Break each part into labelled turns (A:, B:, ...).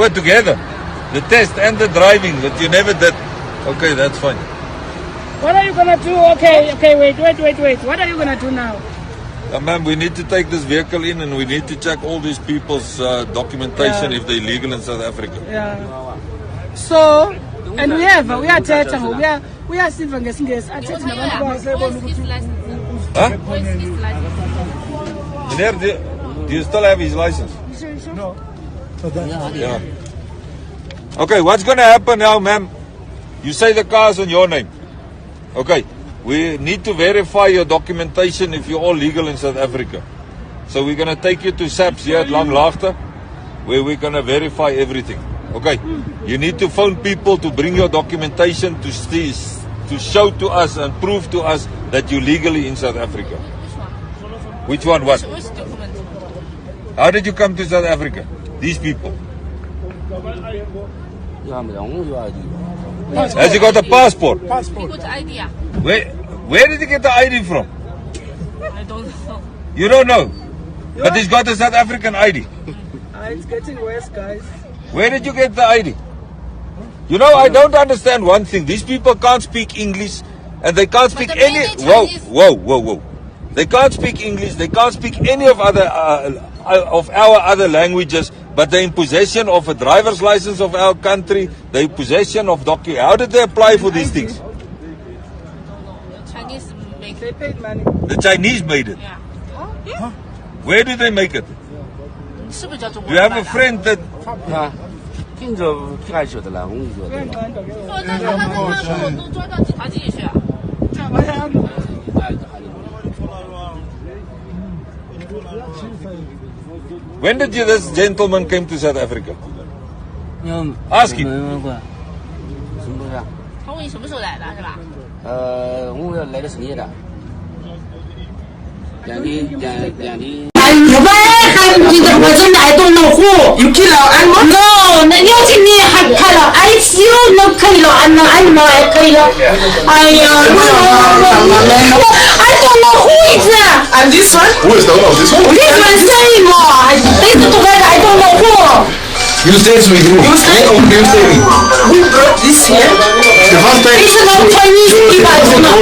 A: We're together. The test and the driving, but you never did. Okay, that's fine.
B: What are you gonna do? Okay, wait. What are you gonna do now?
A: Ma'am, we need to take this vehicle in and we need to check all these people's documentation if they're legal in South Africa.
B: Yeah. So, and we are Silver Gesingers.
A: Huh? Do you still have his license?
B: No.
A: Yeah. Okay, what's going to happen now, ma'am? You say the car's on your name. Okay, we need to verify your documentation if you're all legal in South Africa. So we're going to take you to SAPS here at Langlaagte, where we're going to verify everything. Okay, you need to phone people to bring your documentation to show to us and prove to us that you're legally in South Africa. Which one? What? How did you come to South Africa? These people. Has he got a passport?
C: Passport. He got ID.
A: Where did he get the ID from?
C: I don't know.
A: You don't know? But he's got a South African ID.
B: It's getting worse, guys.
A: Where did you get the ID? You know, I don't understand one thing. These people can't speak English and they can't speak any... Whoa. They can't speak English. They can't speak any of our other languages, but they're in possession of a driver's license of our country. They're in possession of documents. How did they apply for these things?
C: Chinese make
B: They paid money.
A: The Chinese made it.
C: Yeah.
B: Huh?
A: Where did they make it?
C: 是不是叫中
A: Do
C: 国
A: you have a friend that...
D: 听着太晓得了，我觉得。
C: 那他都抓到警察局里去啊？
A: When did this gentleman came to South Africa? Ask him.
D: 什么东西啊？
C: 他问你什么时候来的，是吧？
D: 我要来的深夜的，两天。
E: I don't know who. You kill our animal? No, you think me have color. I see you no color. Animal color. I don't know who is that.
F: And this one?
G: Who is the owner of this one?
E: This one same. They together. I don't know who.
G: You stay with who?
F: You stay?
G: Who you stay with?
F: Who brought this here?
G: The first time.
E: It's not Chinese people. I don't know.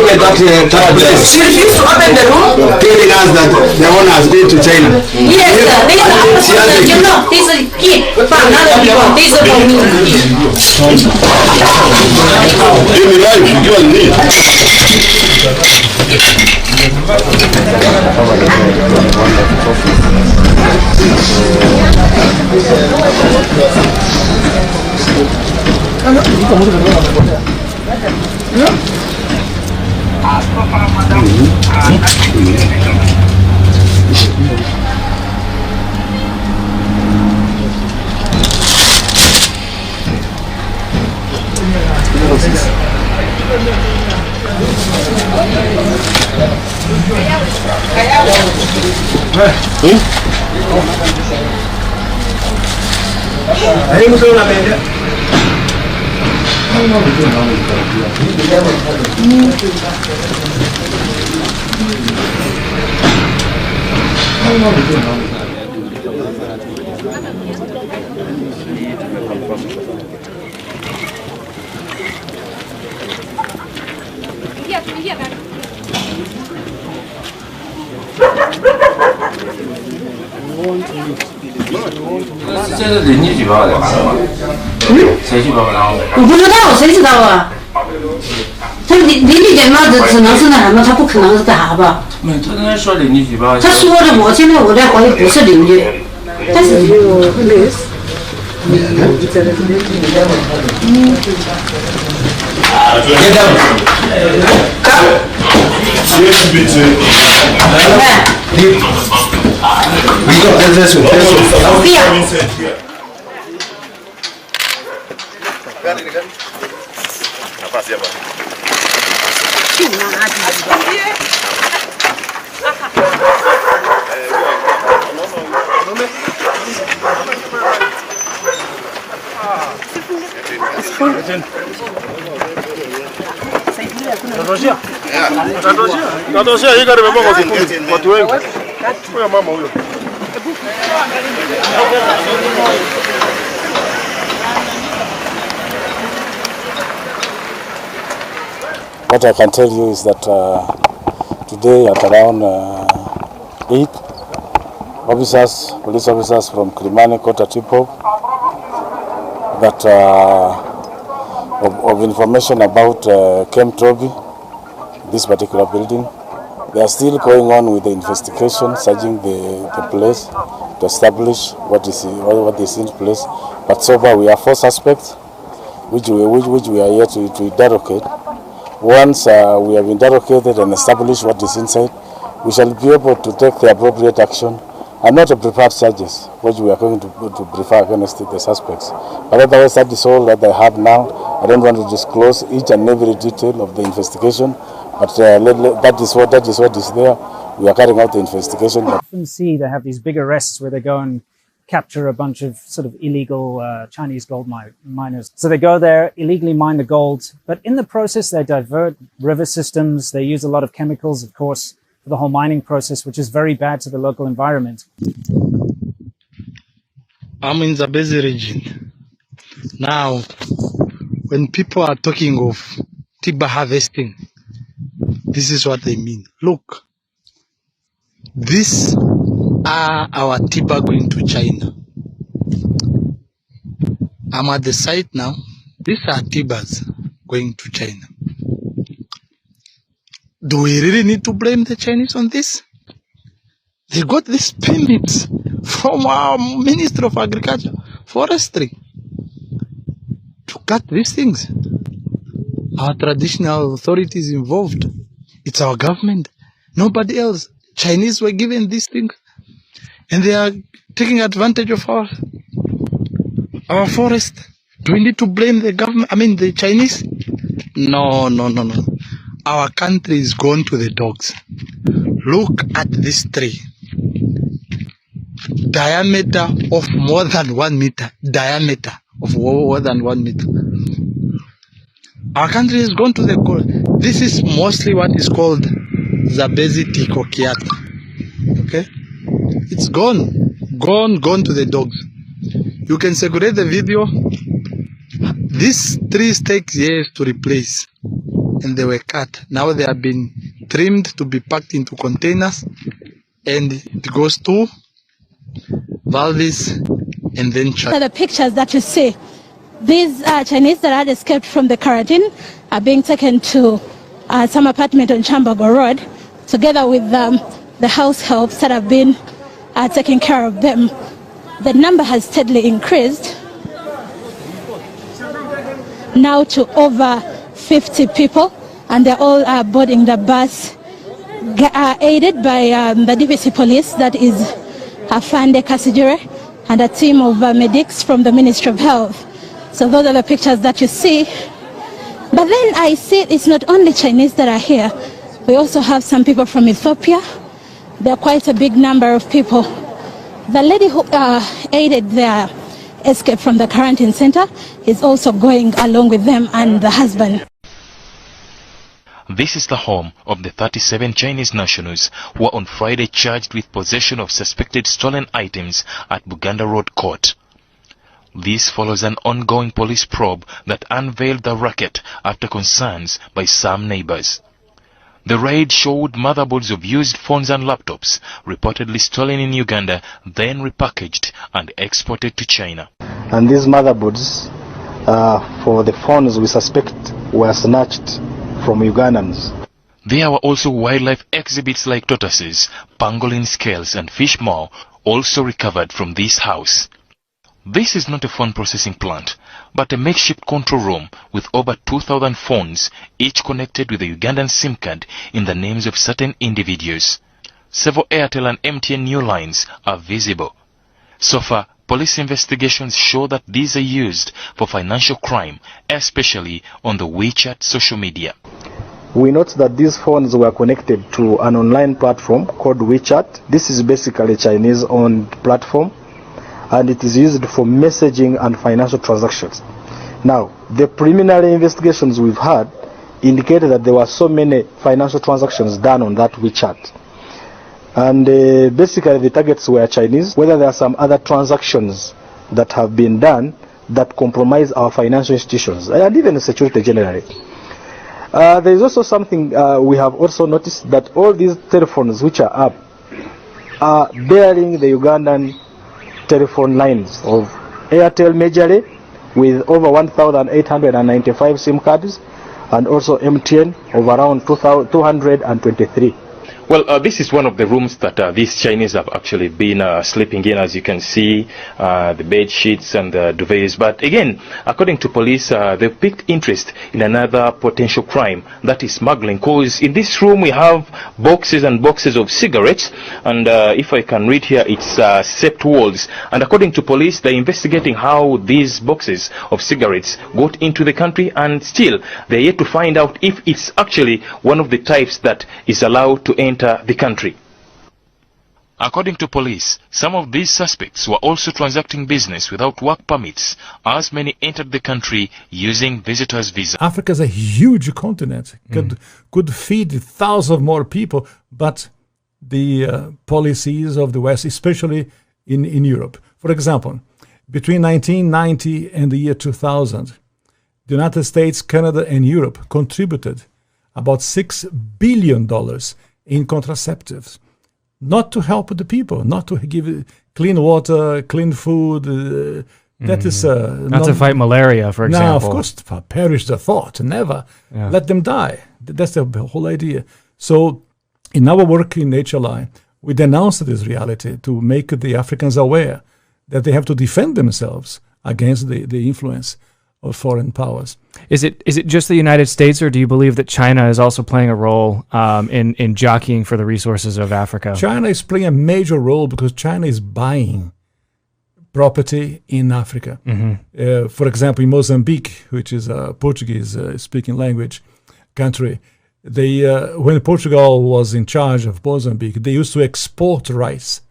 F: She refused to open the room.
G: Telling us that the owner has gone to China.
E: Yes, this is you know. This is key for another people. This is for me.
G: Give me life. You give us me.
D: 这是邻居举报的，谁举报的？
E: 我不知道，谁知道啊？他邻居讲嘛，只能是那什么，他不可能是干啥吧？
D: 没，他那说邻居举报。
E: 他说的，我现在我在怀疑不是邻居，但是
G: Tatosia, hii gari imebeba watu wengi. Huyo mama huyo.
H: What I can tell you is that today at around 8, police officers from Kilimani got a tip-off that of information about chemtropy, this particular building. They are still going on with the investigation, searching the place to establish what is in place. But so far we have 4 suspects, which we are here to interrogate. Once we have interrogated and established what is inside, we shall be able to take the appropriate action and not to prepare charges, which we are going to prefer against the suspects. But otherwise, that is all that I have now. I don't want to disclose each and every detail of the investigation, but that is what is there. We are carrying out the investigation.
I: I often see they have these big arrests where they go and capture a bunch of sort of illegal Chinese gold miners. So they go there, illegally mine the gold, but in the process they divert river systems. They use a lot of chemicals, of course, for the whole mining process, which is very bad to the local environment.
J: I'm in the Zambezi region. Now, when people are talking of Tiba harvesting, this is what they mean. Look, these are our Tiba going to China. I'm at the site now. These are Tibas going to China. Do we really need to blame the Chinese on this? They got these permits from our Ministry of Agriculture, Forestry, to cut these things. Our traditional authorities involved. It's our government. Nobody else. Chinese were given these things, and they are taking advantage of our forest. Do we need to blame the government? I mean, the Chinese? No. Our country is gone to the dogs. Look at this tree. Diameter of more than 1 meter. Diameter of more than 1 meter. Our country is gone to the core. This is mostly what is called Zambezi Tikokiata. Okay? It's gone. Gone to the dogs. You can circulate the video. These trees take years to replace, and they were cut. Now they have been trimmed to be packed into containers, and it goes to Valdez and then China.
K: The pictures that you see, these Chinese that had escaped from the quarantine are being taken to some apartment on Chambago Road, together with the house helps that have been taking care of them. The number has steadily increased now to over 50 people, and they're all boarding the bus, aided by the DPC police, that is Afande Kasijure, and a team of medics from the Ministry of Health. So those are the pictures that you see. But then I see it's not only Chinese that are here. We also have some people from Ethiopia. There are quite a big number of people. The lady who aided their escape from the quarantine center is also going along with them and the husband.
L: This is the home of the 37 Chinese nationals who were on Friday charged with possession of suspected stolen items at Buganda Road Court. This follows an ongoing police probe that unveiled the racket after concerns by some neighbors. The raid showed motherboards of used phones and laptops reportedly stolen in Uganda, then repackaged and exported to China.
M: And these motherboards for the phones we suspect were snatched from Ugandans.
L: There were also wildlife exhibits like tortoises, pangolin scales and fish maw also recovered from this house. This is not a phone processing plant, but a makeshift control room with over 2,000 phones, each connected with a Ugandan SIM card in the names of certain individuals. Several Airtel and MTN new lines are visible. So far, police investigations show that these are used for financial crime, especially on the WeChat social media.
M: We note that these phones were connected to an online platform called WeChat. This is basically a Chinese-owned platform, and it is used for messaging and financial transactions. Now, the preliminary investigations we've had indicated that there were so many financial transactions done on that WeChat. And basically the targets were Chinese. Whether there are some other transactions that have been done that compromise our financial institutions and even the security generally. There is also something we have also noticed, that all these telephones which are up are bearing the Ugandan telephone lines of Airtel majorly, with over 1,895 SIM cards, and also MTN of around 223.
L: Well, this is one of the rooms that these Chinese have actually been sleeping in, as you can see, the bed sheets and the duvets. But again, according to police, they've picked interest in another potential crime, that is smuggling. Because in this room we have boxes and boxes of cigarettes, and if I can read here, it's sept walls. And according to police, they're investigating how these boxes of cigarettes got into the country, and still they're yet to find out if it's actually one of the types that is allowed to enter the country. According to police, some of these suspects were also transacting business without work permits, as many entered the country using visitors' visa.
N: Africa is a huge continent, could feed thousands more people, but the policies of the West, especially in Europe. For example, between 1990 and the year 2000, the United States, Canada, and Europe contributed about $6 billion in contraceptives, not to help the people, not to give clean water, clean food. That is
O: not to fight malaria, for example.
N: No, of course, perish the thought. Never let them die. That's the whole idea. So, in our work in HLI, we denounced this reality to make the Africans aware that they have to defend themselves against the influence of foreign powers.
O: Is it just the United States, or do you believe that China is also playing a role in jockeying for the resources of Africa?
N: China is playing a major role because China is buying property in Africa. For example, in Mozambique, which is a Portuguese-speaking language country, they when Portugal was in charge of Mozambique, they used to export rice.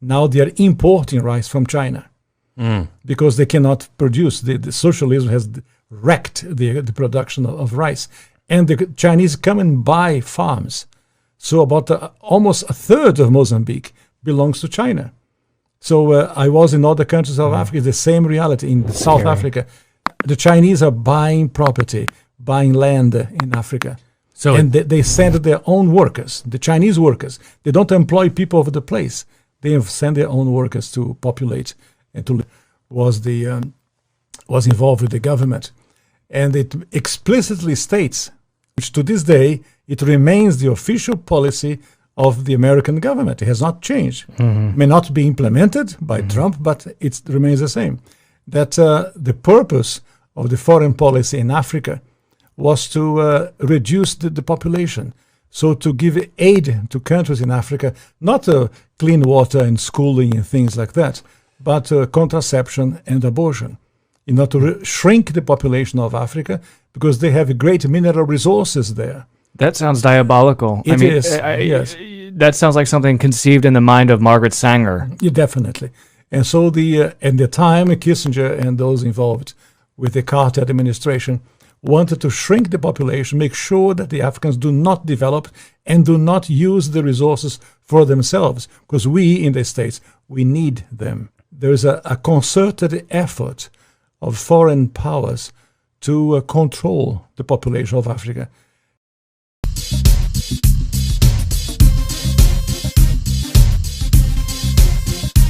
N: Now they are importing rice from China. Because they cannot produce. The socialism has wrecked the production of rice. And the Chinese come and buy farms. So about almost a third of Mozambique belongs to China. So I was in other countries of Africa, the same reality. In South Africa, the Chinese are buying property, buying land in Africa. So and they send their own workers, the Chinese workers. They don't employ people of the place. They send their own workers to populate and to was involved with the government, and it explicitly states, which to this day it remains the official policy of the American government. It has not changed. May not be implemented by Trump, but it remains the same. That the purpose of the foreign policy in Africa was to reduce the population. So to give aid to countries in Africa, not clean water and schooling and things like that, but contraception and abortion, in order to shrink the population of Africa, because they have great mineral resources there.
O: That sounds diabolical.
N: It is, yes.
O: That sounds like something conceived in the mind of Margaret Sanger.
N: Yeah, definitely. And so at the time, Kissinger and those involved with the Carter administration wanted to shrink the population, make sure that the Africans do not develop and do not use the resources for themselves, because we in the States, we need them. There is a concerted effort of foreign powers to control the population of Africa.